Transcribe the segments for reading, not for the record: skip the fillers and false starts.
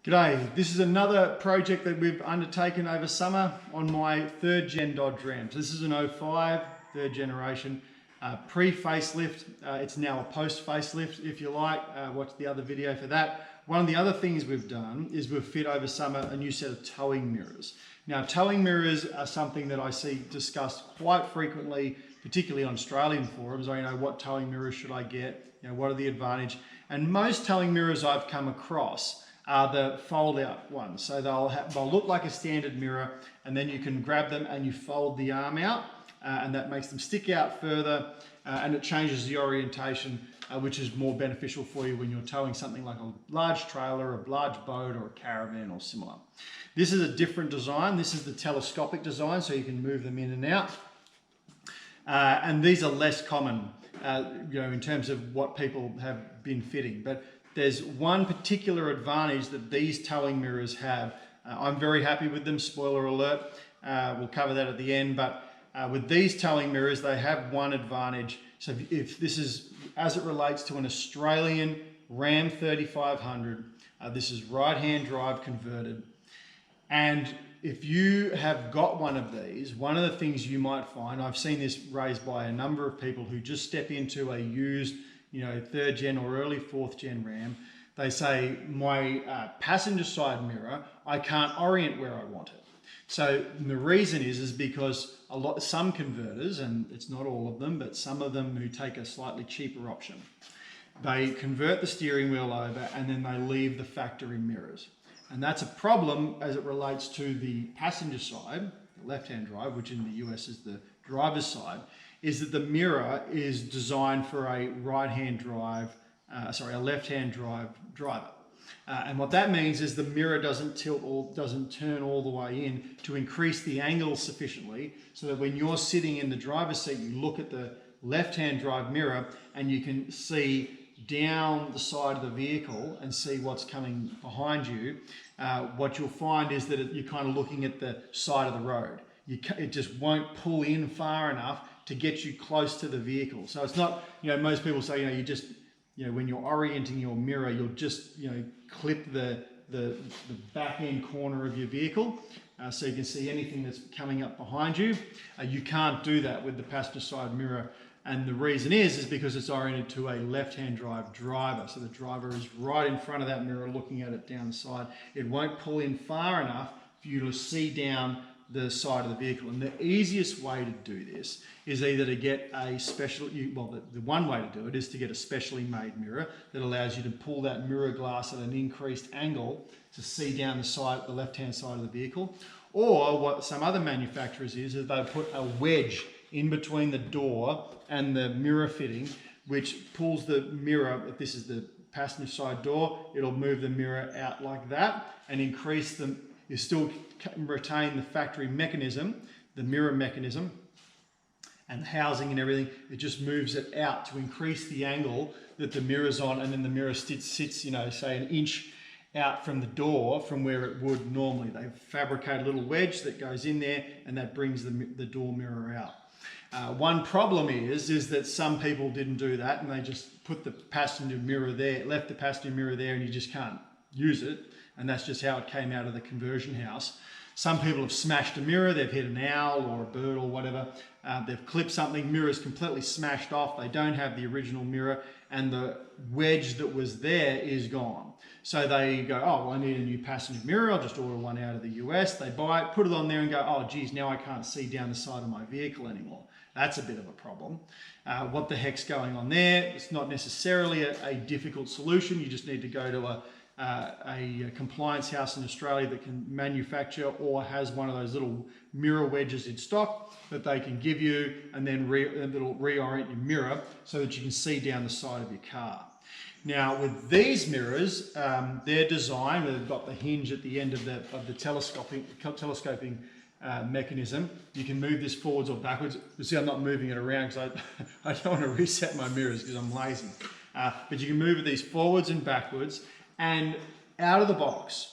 G'day, this is another project that we've undertaken over summer on my 3rd gen Dodge Ram. So this is an 05, 3rd generation, pre-facelift. It's now a post-facelift if you like. Watch the other video for that. One of the other things we've done is we've fit over summer a new set of towing mirrors. Now towing mirrors are something that I see discussed quite frequently, particularly on Australian forums. What towing mirrors should I get? What are the advantage? And most towing mirrors I've come across are the fold out ones. So they'll look like a standard mirror, and then you can grab them and you fold the arm out, and that makes them stick out further, and it changes the orientation, which is more beneficial for you when you're towing something like a large trailer, a large boat, or a caravan or similar. This is a different design. This is the telescopic design, so you can move them in and out. And these are less common, in terms of what people have been fitting. But there's one particular advantage that these towing mirrors have. I'm very happy with them, spoiler alert. We'll cover that at the end, but with these towing mirrors, they have one advantage. So if this is, as it relates to an Australian Ram 3500, this is right-hand drive converted. And if you have got one of these, one of the things you might find, I've seen this raised by a number of people who just step into a used 3rd gen or early 4th gen Ram, they say, my passenger side mirror, I can't orient where I want it. So the reason is because some converters, and it's not all of them, but some of them who take a slightly cheaper option, they convert the steering wheel over and then they leave the factory mirrors. And that's a problem as it relates to the passenger side, the left-hand drive, which in the US is the driver's side, is that the mirror is designed for a right-hand drive, a left-hand drive driver. And what that means is the mirror doesn't tilt or doesn't turn all the way in to increase the angle sufficiently so that when you're sitting in the driver's seat, you look at the left-hand drive mirror and you can see down the side of the vehicle and see what's coming behind you. What you'll find is that you're kind of looking at the side of the road. It just won't pull in far enough to get you close to the vehicle. So it's not, most people say, when you're orienting your mirror, you'll just, clip the back end corner of your vehicle so you can see anything that's coming up behind you. You can't do that with the passenger side mirror. And the reason is because it's oriented to a left-hand drive driver. So the driver is right in front of that mirror looking at it down the side. It won't pull in far enough for you to see down the side of the vehicle. And the easiest way to do this is either to get a special, the one way to do it is to get a specially made mirror that allows you to pull that mirror glass at an increased angle to see down the side, the left-hand side of the vehicle. Or what some other manufacturers is they put a wedge in between the door and the mirror fitting, which pulls the mirror, if this is the passenger side door, it'll move the mirror out like that and increase them. You still retain the factory mechanism, the mirror mechanism, and housing and everything. It just moves it out to increase the angle that the mirror's on, and then the mirror sits, say an inch out from the door from where it would normally. They fabricate a little wedge that goes in there, and that brings the door mirror out. One problem is that some people didn't do that, and they just put the passenger mirror there, left the passenger mirror there, and you just can't use it. And that's just how it came out of the conversion house. Some people have smashed a mirror, they've hit an owl or a bird or whatever, they've clipped something, mirror's completely smashed off, they don't have the original mirror, and the wedge that was there is gone. So they go, oh, well, I need a new passenger mirror, I'll just order one out of the US. They buy it, put it on there and go, oh geez, now I can't see down the side of my vehicle anymore. That's a bit of a problem. What the heck's going on there? It's not necessarily a difficult solution. You just need to go to a compliance house in Australia that can manufacture or has one of those little mirror wedges in stock that they can give you, and then it'll reorient your mirror so that you can see down the side of your car. Now with these mirrors, they're designed, they've got the hinge at the end of the telescoping mechanism. You can move this forwards or backwards. You see I'm not moving it around because I don't want to reset my mirrors because I'm lazy. But you can move these forwards and backwards. And out of the box,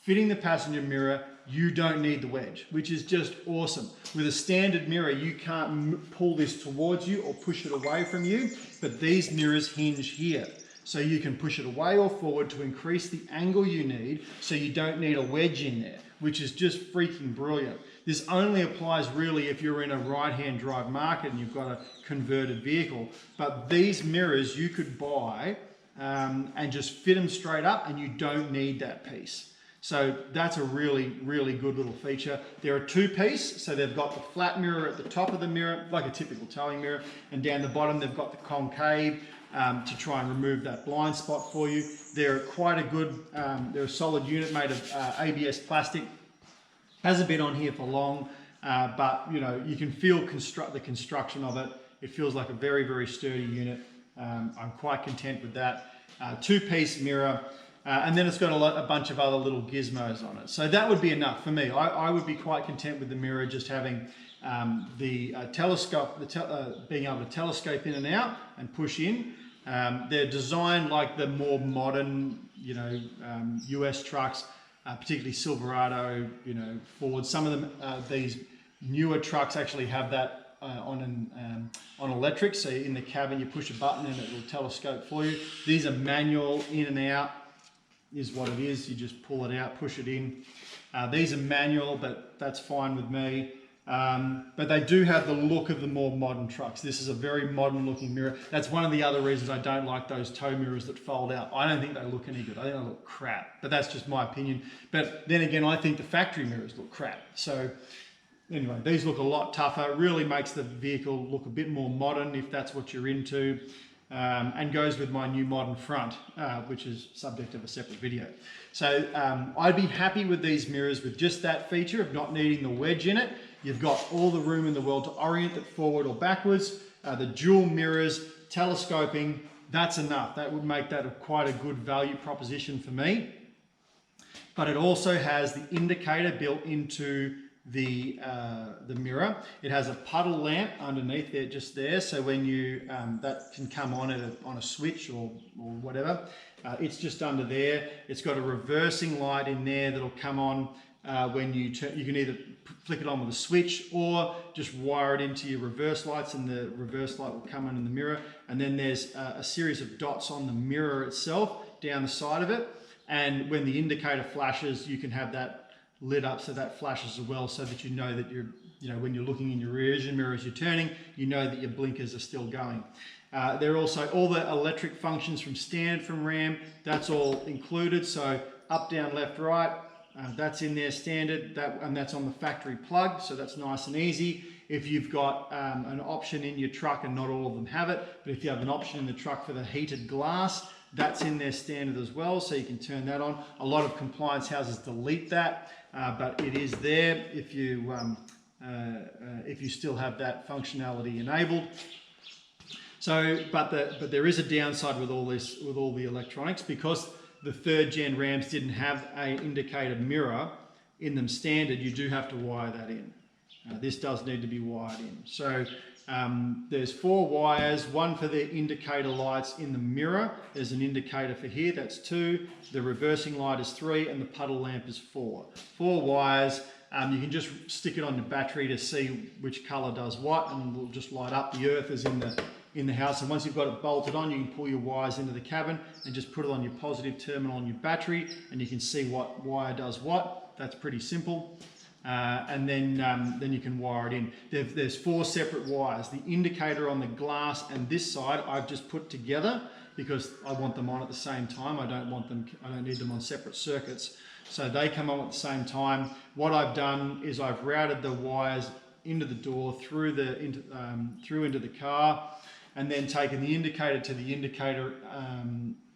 fitting the passenger mirror, you don't need the wedge, which is just awesome. With a standard mirror, you can't pull this towards you or push it away from you, but these mirrors hinge here. So you can push it away or forward to increase the angle you need, so you don't need a wedge in there, which is just freaking brilliant. This only applies really if you're in a right-hand drive market and you've got a converted vehicle. But these mirrors you could buy and just fit them straight up, and you don't need that piece. So that's a really, really good little feature. They're a two-piece, so they've got the flat mirror at the top of the mirror, like a typical towing mirror, and down the bottom they've got the concave to try and remove that blind spot for you. They're quite a good, they're a solid unit made of ABS plastic. Hasn't been on here for long, but you know, you can feel the construction of it. It feels like a very, very sturdy unit. I'm quite content with that. Two-piece mirror, and then it's got a bunch of other little gizmos on it. So that would be enough for me. I would be quite content with the mirror just having the telescope, being able to telescope in and out and push in. They're designed like the more modern, you know, US trucks, particularly Silverado, you know, Ford. Some of them, these newer trucks actually have that on electric. So in the cabin, you push a button and it will telescope for you. These are manual, in and out is what it is. You just pull it out, push it in. These are manual, but that's fine with me. But they do have the look of the more modern trucks. This is a very modern looking mirror. That's one of the other reasons I don't like those tow mirrors that fold out. I don't think they look any good. I think they look crap, but that's just my opinion. But then again, I think the factory mirrors look crap. So anyway, these look a lot tougher. It really makes the vehicle look a bit more modern if that's what you're into, and goes with my new modern front, which is subject of a separate video. So I'd be happy with these mirrors with just that feature of not needing the wedge in it. You've got all the room in the world to orient it forward or backwards. The dual mirrors, telescoping, that's enough. That would make that quite a good value proposition for me. But it also has the indicator built into the mirror. It has a puddle lamp underneath there, just there. So when you, that can come on on a switch or whatever. It's just under there. It's got a reversing light in there that'll come on when you turn. You can either flick it on with a switch or just wire it into your reverse lights, and the reverse light will come in the mirror. And then there's a series of dots on the mirror itself down the side of it. And when the indicator flashes, you can have that lit up so that flashes as well, so that you know that you're, you know, when you're looking in your rear vision mirror as you're turning, you know that your blinkers are still going. There are also all the electric functions from standard from Ram. That's all included. So up, down, left, right. That's in there standard, and that's on the factory plug, so that's nice and easy. If you've got an option in your truck, and not all of them have it, but if you have an option in the truck for the heated glass, that's in there standard as well, so you can turn that on. A lot of compliance houses delete that, but it is there if you still have that functionality enabled. So, but there is a downside with all this, with all the electronics, because the third gen Rams didn't have an indicator mirror in them standard. You do have to wire that in. This does need to be wired in. So there's 4 wires, one for the indicator lights in the mirror. There's an indicator for here, that's 2. The reversing light is 3, and the puddle lamp is 4. 4 wires. You can just stick it on your battery to see which color does what, and it'll just light up. The earth is in the house, and once you've got it bolted on, you can pull your wires into the cabin and just put it on your positive terminal on your battery, and you can see what wire does what. That's pretty simple. And then you can wire it in. There's 4 separate wires. The indicator on the glass and this side I've just put together because I want them on at the same time. I don't need them on separate circuits. So they come on at the same time. What I've done is I've routed the wires into the door, through into the car, and then taken the indicator to the indicator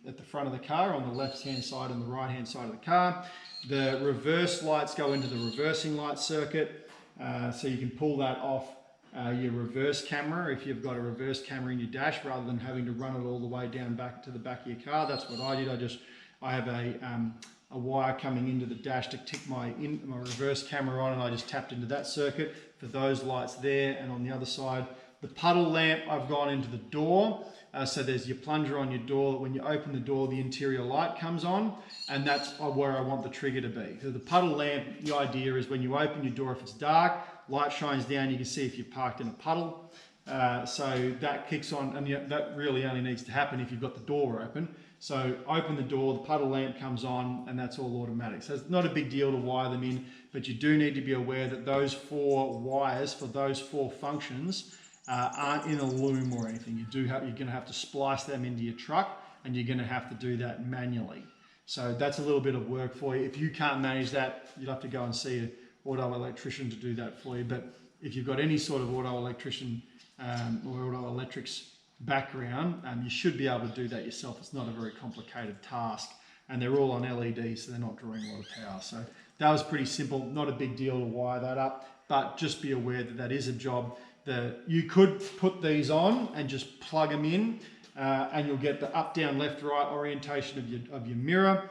at the front of the car on the left-hand side and the right-hand side of the car. The reverse lights go into the reversing light circuit, so you can pull that off your reverse camera if you've got a reverse camera in your dash, rather than having to run it all the way down back to the back of your car. That's what I did. I have a wire coming into the dash to tick my reverse camera on, and I just tapped into that circuit for those lights there. And on the other side, the puddle lamp, I've gone into the door. So there's your plunger on your door, that when you open the door, the interior light comes on, and that's where I want the trigger to be. So the puddle lamp, the idea is when you open your door, if it's dark, light shines down, you can see if you're parked in a puddle. So that kicks on, and that really only needs to happen if you've got the door open. So open the door, the puddle lamp comes on, and that's all automatic. So it's not a big deal to wire them in, but you do need to be aware that those 4 wires for those 4 functions aren't in a loom or anything. You're going to have to splice them into your truck, and you're going to have to do that manually. So that's a little bit of work for you. If you can't manage that, you'll have to go and see an auto electrician to do that for you. But if you've got any sort of auto electrician or auto electrics background, you should be able to do that yourself. It's not a very complicated task, and they're all on LEDs, so they're not drawing a lot of power. So that was pretty simple, not a big deal to wire that up, but just be aware that that is a job. You could put these on and just plug them in, and you'll get the up, down, left, right orientation of your mirror.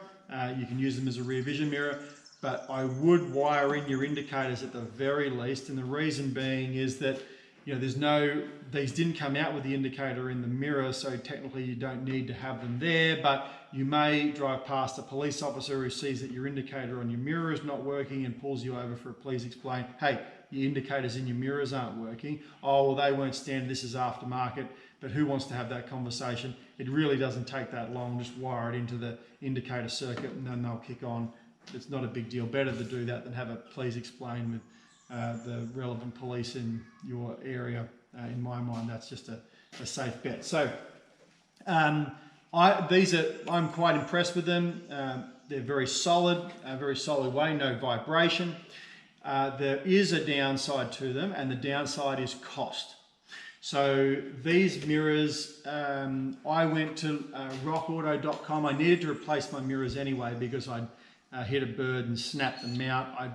You can use them as a rear vision mirror, but I would wire in your indicators at the very least, and the reason being is that these didn't come out with the indicator in the mirror, so technically you don't need to have them there, but you may drive past a police officer who sees that your indicator on your mirror is not working and pulls you over for a please explain. Hey, your indicators in your mirrors aren't working. Oh, well, they weren't standard, this is aftermarket, but who wants to have that conversation? It really doesn't take that long. Just wire it into the indicator circuit and then they'll kick on. It's not a big deal. Better to do that than have a please explain with the relevant police in your area. In my mind, that's just a safe bet. So I'm quite impressed with them. They're very solid way, no vibration. There is a downside to them, and the downside is cost. So these mirrors, I went to rockauto.com. I needed to replace my mirrors anyway because I'd hit a bird and snapped them out. I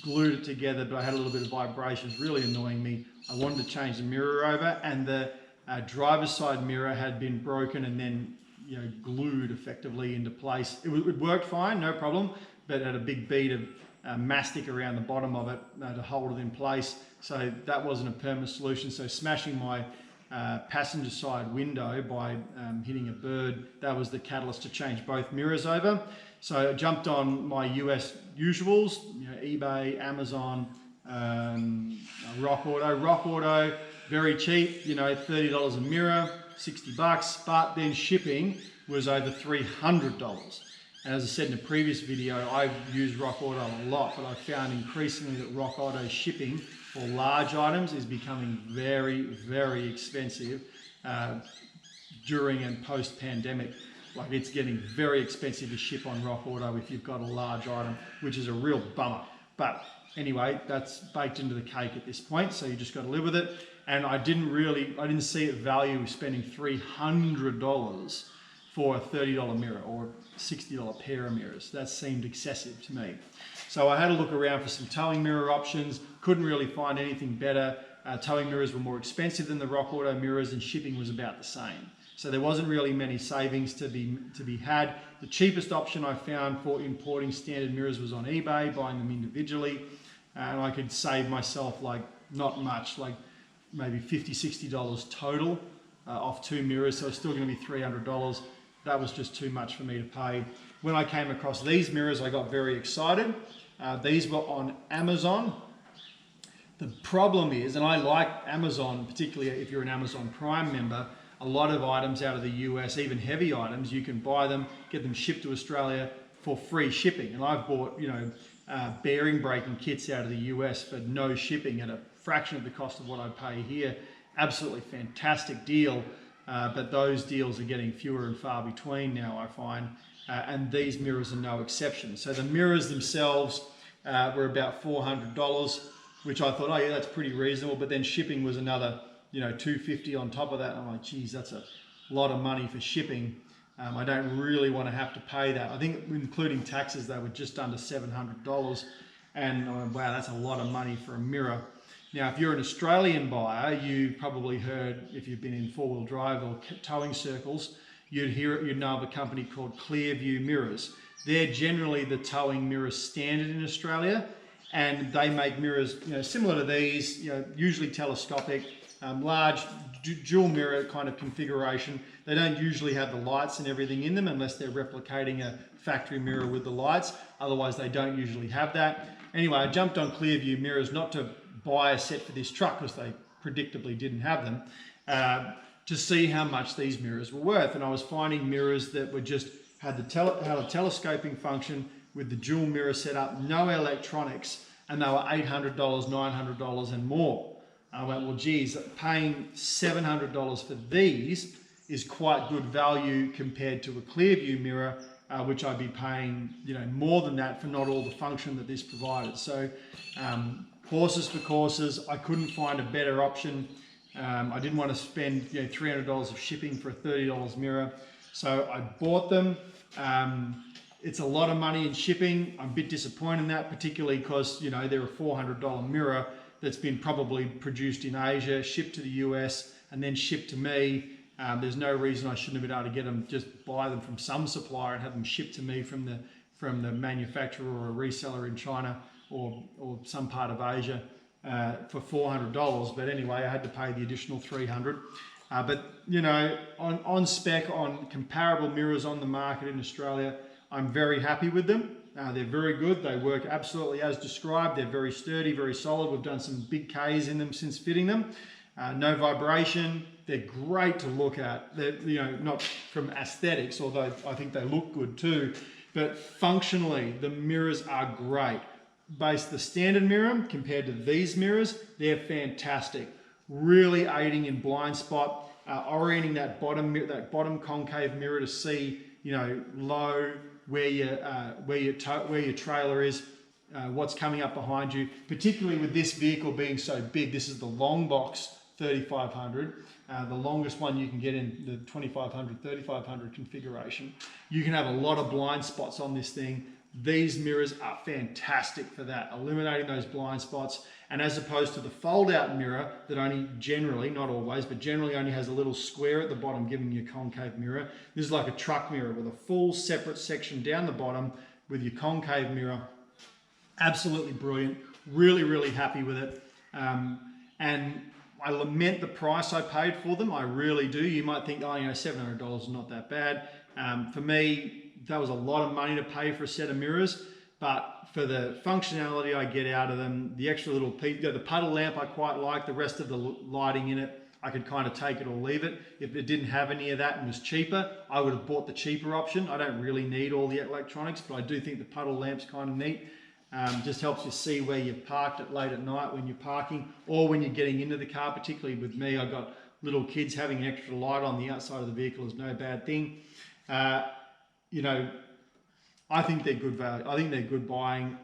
glued it together, but I had a little bit of vibration. It was really annoying me. I wanted to change the mirror over, and the driver's side mirror had been broken and then glued effectively into place. It worked fine, no problem, but it had a big bead of mastic around the bottom of it to hold it in place. So that wasn't a permanent solution. So smashing my passenger side window by hitting a bird, that was the catalyst to change both mirrors over. So I jumped on my US usuals, eBay, Amazon, Rock Auto, very cheap, $30 a mirror, $60, but then shipping was over $300. And as I said in a previous video, I've used Rock Auto a lot, but I found increasingly that Rock Auto shipping for large items is becoming very, very expensive during and post-pandemic. Like, it's getting very expensive to ship on Rock Auto if you've got a large item, which is a real bummer. But anyway, that's baked into the cake at this point, so you just got to live with it. And I didn't see it value spending $300 for a $30 mirror or a $60 pair of mirrors. That seemed excessive to me. So I had to look around for some towing mirror options, couldn't really find anything better. Towing mirrors were more expensive than the Rock Auto mirrors, and shipping was about the same. So there wasn't really many savings to be had. The cheapest option I found for importing standard mirrors was on eBay, buying them individually. And I could save myself not much, like maybe $50, $60 total off 2 mirrors. So it's still going to be $300. That was just too much for me to pay. When I came across these mirrors, I got very excited. These were on Amazon. The problem is, and I like Amazon, particularly if you're an Amazon Prime member, a lot of items out of the US, even heavy items, you can buy them, get them shipped to Australia for free shipping. And I've bought, bearing breaking kits out of the US for no shipping at a fraction of the cost of what I pay here. Absolutely fantastic deal, but those deals are getting fewer and far between now, I find, and these mirrors are no exception. So the mirrors themselves were about $400, which I thought, oh yeah, that's pretty reasonable, but then shipping was another $250 on top of that. I'm like, geez, that's a lot of money for shipping. I don't really want to have to pay that. I think including taxes, they were just under $700. And I went, wow, that's a lot of money for a mirror. Now, if you're an Australian buyer, you probably heard, if you've been in four-wheel drive or towing circles, you'd know of a company called Clearview Mirrors. They're generally the towing mirror standard in Australia, and they make mirrors similar to these, usually telescopic, large dual mirror kind of configuration. They don't usually have the lights and everything in them unless they're replicating a factory mirror with the lights. Otherwise, they don't usually have that. Anyway, I jumped on Clearview Mirrors not to buy a set for this truck because they predictably didn't have them, to see how much these mirrors were worth. And I was finding mirrors that were just had a telescoping function with the dual mirror setup, no electronics, and they were $800, $900 and more. I went, well, geez, paying $700 for these is quite good value compared to a clear view mirror, which I'd be paying, more than that for not all the function that this provided. So horses for courses, I couldn't find a better option. I didn't want to spend $300 of shipping for a $30 mirror. So I bought them. It's a lot of money in shipping. I'm a bit disappointed in that, particularly because, they're a $400 mirror that's been probably produced in Asia, shipped to the US, and then shipped to me. There's no reason I shouldn't have been able to get them, just buy them from some supplier and have them shipped to me from the manufacturer or a reseller in China or some part of Asia for $400. But anyway, I had to pay the additional $300. But on spec, on comparable mirrors on the market in Australia, I'm very happy with them. They're very good. They work absolutely as described. They're very sturdy, very solid. We've done some big Ks in them since fitting them. No vibration. They're great to look at. They're, not from aesthetics, although I think they look good too, but functionally, the mirrors are great. The standard mirror compared to these mirrors, they're fantastic. Really aiding in blind spot, orienting that bottom concave mirror to see, low where your trailer is, what's coming up behind you. Particularly with this vehicle being so big, this is the long box 3500, the longest one you can get in the 2500, 3500 configuration. You can have a lot of blind spots on this thing. These mirrors are fantastic for that, eliminating those blind spots. And as opposed to the fold-out mirror that only generally, not always, but generally only has a little square at the bottom giving you a concave mirror. This is like a truck mirror with a full separate section down the bottom with your concave mirror. Absolutely brilliant. Really, really happy with it. And I lament the price I paid for them. I really do. You might think, $700 is not that bad. For me, that was a lot of money to pay for a set of mirrors. But for the functionality I get out of them, the extra little piece, the puddle lamp I quite like, the rest of the lighting in it, I could kind of take it or leave it. If it didn't have any of that and was cheaper, I would have bought the cheaper option. I don't really need all the electronics, but I do think the puddle lamp's kind of neat. Just helps you see where you've parked it late at night when you're parking or when you're getting into the car. Particularly with me, I've got little kids. Having an extra light on the outside of the vehicle is no bad thing. I think they're good value. I think they're good buying.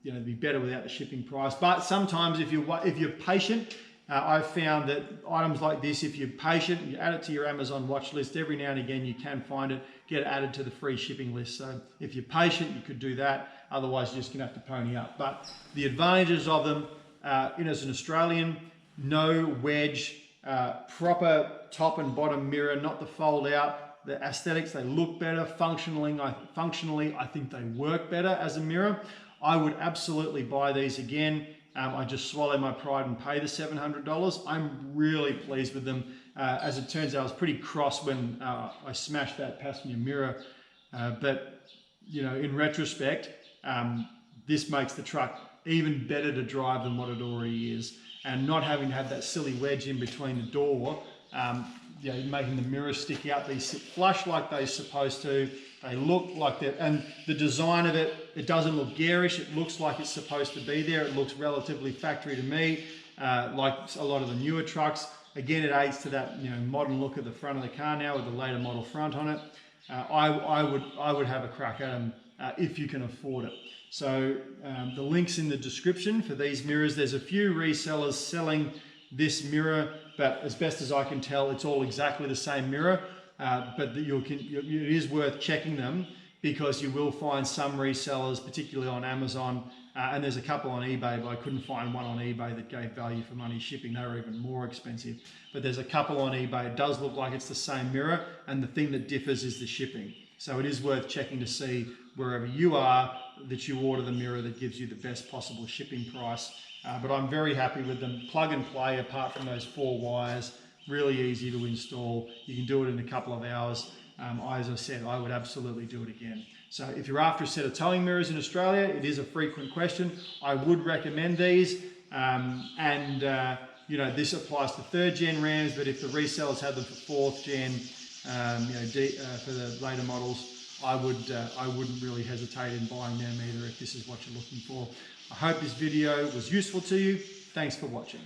It'd be better without the shipping price. But sometimes if you're patient, I've found that items like this, if you're patient, you add it to your Amazon watch list, every now and again you can find it, get it added to the free shipping list. So if you're patient, you could do that. Otherwise, you're just going to have to pony up. But the advantages of them, as an Australian, no wedge, proper top and bottom mirror, not the fold out. The aesthetics, they look better. Functionally, I think they work better as a mirror. I would absolutely buy these again. I just swallow my pride and pay the $700. I'm really pleased with them. As it turns out, I was pretty cross when I smashed that passenger mirror. But in retrospect, this makes the truck even better to drive than what it already is. And not having to have that silly wedge in between the door, making the mirrors stick out, they sit flush like they're supposed to. They look like they're, and the design of it, it doesn't look garish. It looks like it's supposed to be there. It looks relatively factory to me, like a lot of the newer trucks. Again, it aids to that modern look at the front of the car now with the later model front on it. I would have a crack at them if you can afford it. So the link's in the description for these mirrors. There's a few resellers selling this mirror, but as best as I can tell, it's all exactly the same mirror. But it is worth checking them because you will find some resellers, particularly on Amazon, and there's a couple on eBay, but I couldn't find one on eBay that gave value for money shipping. They were even more expensive. But there's a couple on eBay. It does look like it's the same mirror, and the thing that differs is the shipping. So it is worth checking to see wherever you are that you order the mirror that gives you the best possible shipping price. But I'm very happy with them. Plug and play apart from those 4 wires. Really easy to install. You can do it in a couple of hours. As I said, I would absolutely do it again. So if you're after a set of towing mirrors in Australia, it is a frequent question. I would recommend these. this applies to 3rd gen Rams, but if the resellers had them for 4th gen, for the later models, I wouldn't really hesitate in buying them either if this is what you're looking for. I hope this video was useful to you. Thanks for watching.